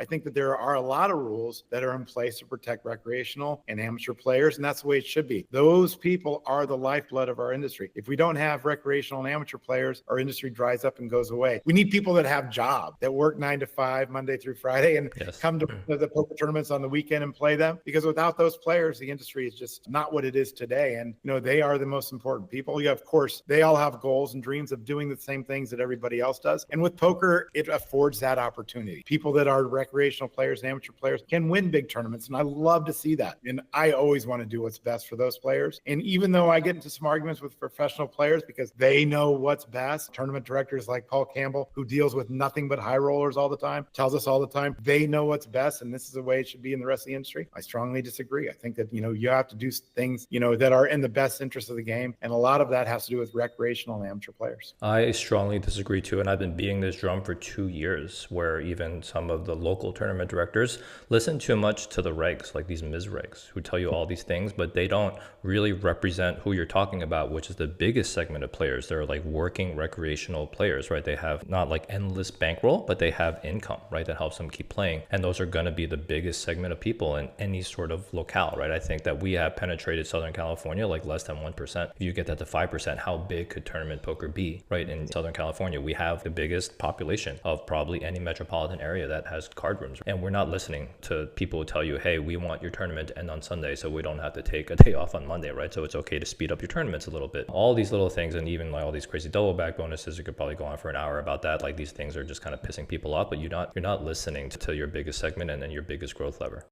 I think that there are a lot of rules that are in place to protect recreational and amateur players, and that's the way it should be. Those people are the lifeblood of our industry. If we don't have recreational and amateur players, our industry dries up and goes away. We need people that have jobs, that work 9 to 5, Monday through Friday, and come to the poker tournaments on the weekend and play them. Because without those players, the industry is just not what it is today. And, they are the most important people. Yeah, of course, they all have goals and dreams of doing the same things that everybody else does. And with poker, it affords that opportunity. People that are recreational players and amateur players can win big tournaments. And I love to see that. And I always want to do what's best for those players. And even though I get into some arguments with professional players because they know what's best, tournament directors like Paul Campbell, who deals with nothing but high rollers all the time, tells us all the time, they know what's best. And this is the way it should be in the rest of the industry. I strongly disagree. I think that, you have to do things, that are in the best interest of the game. And a lot of that has to do with recreational and amateur players. I strongly disagree too. And I've been beating this drum for 2 years, where even some of the local tournament directors listen too much to the regs, like these Ms. regs, who tell you all these things, but they don't really represent who you're talking about, which is the biggest segment of players. They're like working recreational players, right? They have not like endless bankroll, but they have income, right? That helps them keep playing. And those are going to be the biggest segment of people in any sort of locale, right? I think that we have penetrated Southern California like less than 1%. If you get that to 5%, how big could tournament poker be, right? In Southern California, we have the biggest population of probably any metropolitan area that has card rooms. And we're not listening to people who tell you, hey, we want your tournament to end on Sunday so we don't have to take a day off on Monday, right? So it's okay to speed up your tournaments a little bit. All these little things, and even like all these crazy double back bonuses, you could probably go on for an hour about that. Like these things are just kind of pissing people off, but you're not listening to your biggest segment and then your biggest growth lever.